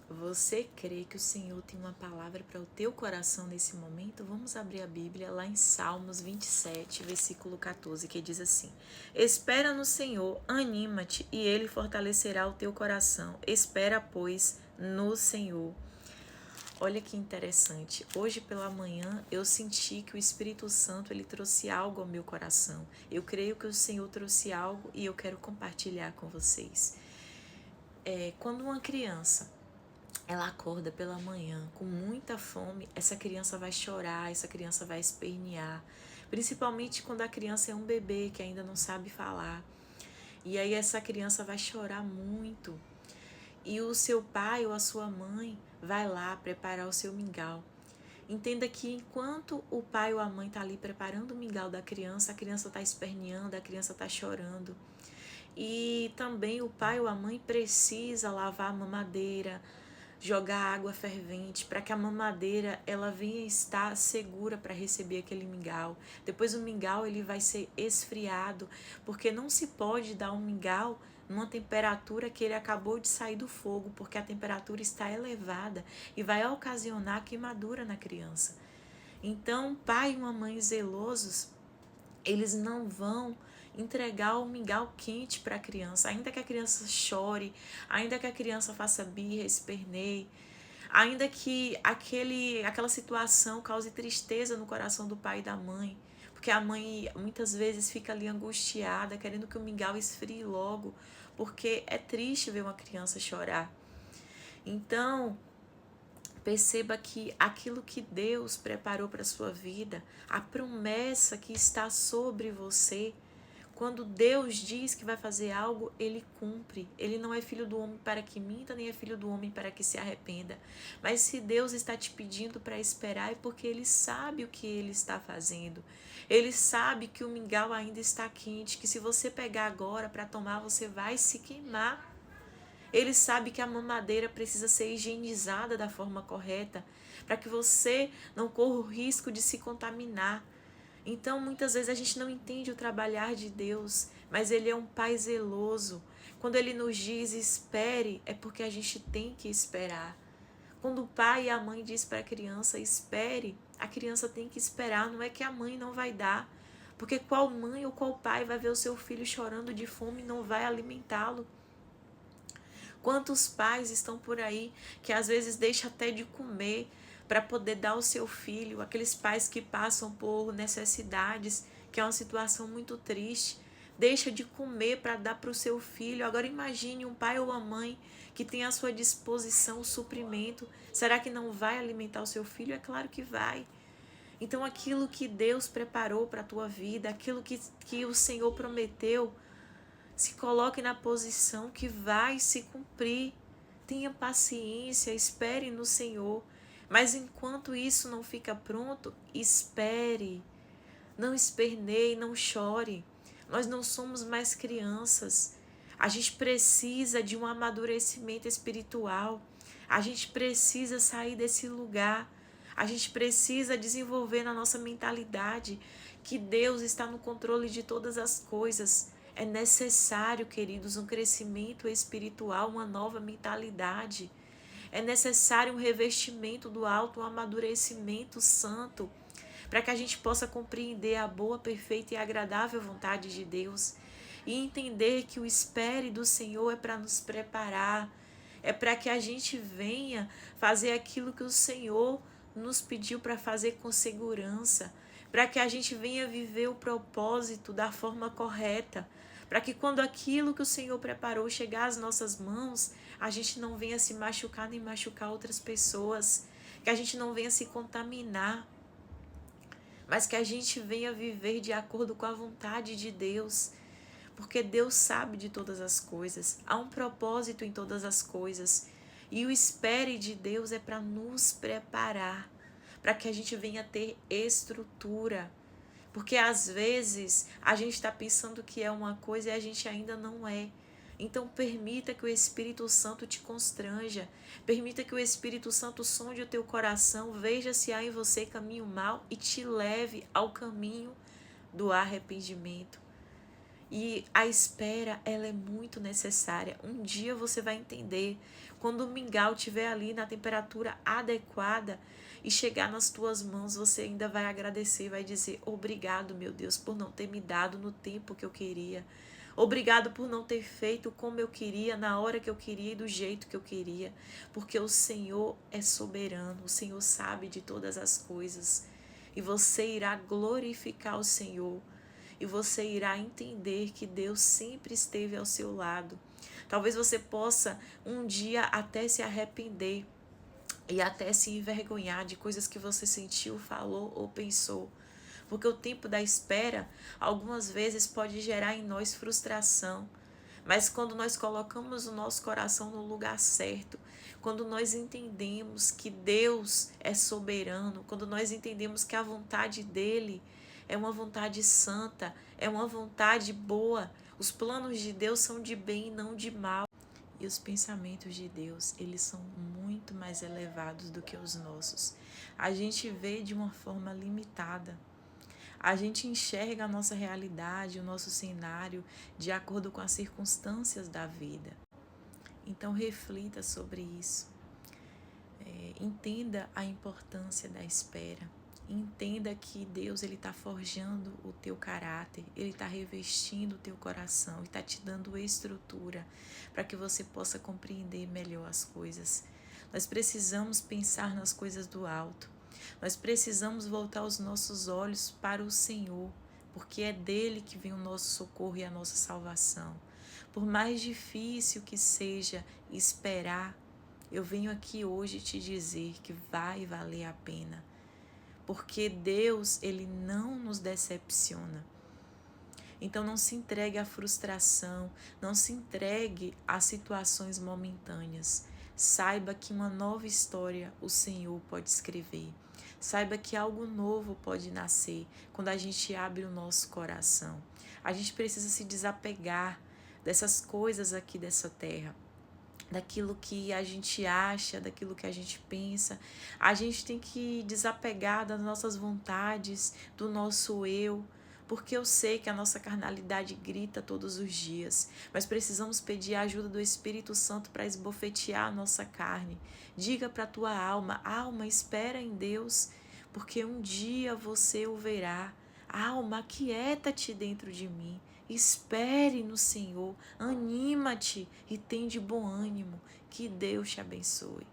Você crê que o Senhor tem uma palavra para o teu coração nesse momento? Vamos abrir a Bíblia lá em Salmos 27, versículo 14, que diz assim: Espera no Senhor, anima-te, e Ele fortalecerá o teu coração. Espera, pois, no Senhor. Olha que interessante. Hoje pela manhã eu senti que o Espírito Santo ele trouxe algo ao meu coração. Eu creio que o Senhor trouxe algo e eu quero compartilhar com vocês. Quando uma criança ela acorda pela manhã com muita fome, essa criança vai chorar, essa criança vai espernear. Principalmente quando a criança é um bebê que ainda não sabe falar. E aí essa criança vai chorar muito. E o seu pai ou a sua mãe vai lá preparar o seu mingau. Entenda que enquanto o pai ou a mãe está ali preparando o mingau da criança, a criança está esperneando, a criança está chorando. E também o pai ou a mãe precisa lavar a mamadeira, jogar água fervente para que a mamadeira ela venha estar segura para receber aquele mingau. Depois o mingau ele vai ser esfriado, porque não se pode dar um mingau numa temperatura que ele acabou de sair do fogo, porque a temperatura está elevada e vai ocasionar queimadura na criança. Então, pai e uma mãe zelosos, eles não vão entregar o mingau quente para a criança, ainda que a criança chore, ainda que a criança faça birra, esperneie, ainda que aquela situação cause tristeza no coração do pai e da mãe, porque a mãe muitas vezes fica ali angustiada, querendo que o mingau esfrie logo, porque é triste ver uma criança chorar. Então, perceba que aquilo que Deus preparou para a sua vida, a promessa que está sobre você, quando Deus diz que vai fazer algo, Ele cumpre. Ele não é filho do homem para que minta, nem é filho do homem para que se arrependa. Mas se Deus está te pedindo para esperar, é porque Ele sabe o que Ele está fazendo. Ele sabe que o mingau ainda está quente, que se você pegar agora para tomar, você vai se queimar. Ele sabe que a mamadeira precisa ser higienizada da forma correta, para que você não corra o risco de se contaminar. Então, muitas vezes a gente não entende o trabalhar de Deus, mas Ele é um Pai zeloso. Quando Ele nos diz espere, é porque a gente tem que esperar. Quando o pai e a mãe diz para a criança espere, a criança tem que esperar, não é que a mãe não vai dar. Porque qual mãe ou qual pai vai ver o seu filho chorando de fome e não vai alimentá-lo? Quantos pais estão por aí que às vezes deixam até de comer para poder dar ao seu filho, aqueles pais que passam por necessidades, que é uma situação muito triste, deixa de comer para dar para o seu filho. Agora imagine um pai ou uma mãe que tem à sua disposição o suprimento. Será que não vai alimentar o seu filho? É claro que vai. Então aquilo que Deus preparou para a tua vida, aquilo que o Senhor prometeu, se coloque na posição que vai se cumprir. Tenha paciência, espere no Senhor. Mas enquanto isso não fica pronto, espere. Não esperneie, não chore. Nós não somos mais crianças. A gente precisa de um amadurecimento espiritual. A gente precisa sair desse lugar. A gente precisa desenvolver na nossa mentalidade que Deus está no controle de todas as coisas. É necessário, queridos, um crescimento espiritual, uma nova mentalidade. É necessário um revestimento do alto, um amadurecimento santo, para que a gente possa compreender a boa, perfeita e agradável vontade de Deus e entender que o espere do Senhor é para nos preparar, é para que a gente venha fazer aquilo que o Senhor nos pediu para fazer com segurança, para que a gente venha viver o propósito da forma correta, para que quando aquilo que o Senhor preparou chegar às nossas mãos, a gente não venha se machucar nem machucar outras pessoas, que a gente não venha se contaminar, mas que a gente venha viver de acordo com a vontade de Deus, porque Deus sabe de todas as coisas, há um propósito em todas as coisas, e o espere de Deus é para nos preparar, para que a gente venha ter estrutura, porque às vezes a gente está pensando que é uma coisa e a gente ainda não é. Então permita que o Espírito Santo te constranja, permita que o Espírito Santo sonde o teu coração, veja se há em você caminho mau e te leve ao caminho do arrependimento. E a espera, ela é muito necessária. Um dia você vai entender. Quando o mingau estiver ali na temperatura adequada e chegar nas tuas mãos, você ainda vai agradecer, vai dizer: obrigado, meu Deus, por não ter me dado no tempo que eu queria. Obrigado por não ter feito como eu queria, na hora que eu queria e do jeito que eu queria. Porque o Senhor é soberano, o Senhor sabe de todas as coisas. E você irá glorificar o Senhor. E você irá entender que Deus sempre esteve ao seu lado. Talvez você possa um dia até se arrepender e até se envergonhar de coisas que você sentiu, falou ou pensou. Porque o tempo da espera, algumas vezes, pode gerar em nós frustração. Mas quando nós colocamos o nosso coração no lugar certo, quando nós entendemos que Deus é soberano, quando nós entendemos que a vontade dele é uma vontade santa, é uma vontade boa, os planos de Deus são de bem e não de mal. E os pensamentos de Deus, eles são muito mais elevados do que os nossos. A gente vê de uma forma limitada. A gente enxerga a nossa realidade, o nosso cenário, de acordo com as circunstâncias da vida. Então reflita sobre isso. Entenda a importância da espera. Entenda que Deus está forjando o teu caráter, Ele está revestindo o teu coração e está te dando estrutura para que você possa compreender melhor as coisas. Nós precisamos pensar nas coisas do alto. Nós precisamos voltar os nossos olhos para o Senhor, porque é dele que vem o nosso socorro e a nossa salvação. Por mais difícil que seja esperar, eu venho aqui hoje te dizer que vai valer a pena. Porque Deus, Ele não nos decepciona. Então não se entregue à frustração, não se entregue a situações momentâneas. Saiba que uma nova história o Senhor pode escrever. Saiba que algo novo pode nascer quando a gente abre o nosso coração. A gente precisa se desapegar dessas coisas aqui dessa terra, daquilo que a gente acha, daquilo que a gente pensa. A gente tem que desapegar das nossas vontades, do nosso eu, porque eu sei que a nossa carnalidade grita todos os dias, mas precisamos pedir a ajuda do Espírito Santo para esbofetear a nossa carne. Diga para a tua alma: alma, espera em Deus, porque um dia você o verá. Alma, aquieta-te dentro de mim. Espere no Senhor, anima-te e tem de bom ânimo. Que Deus te abençoe.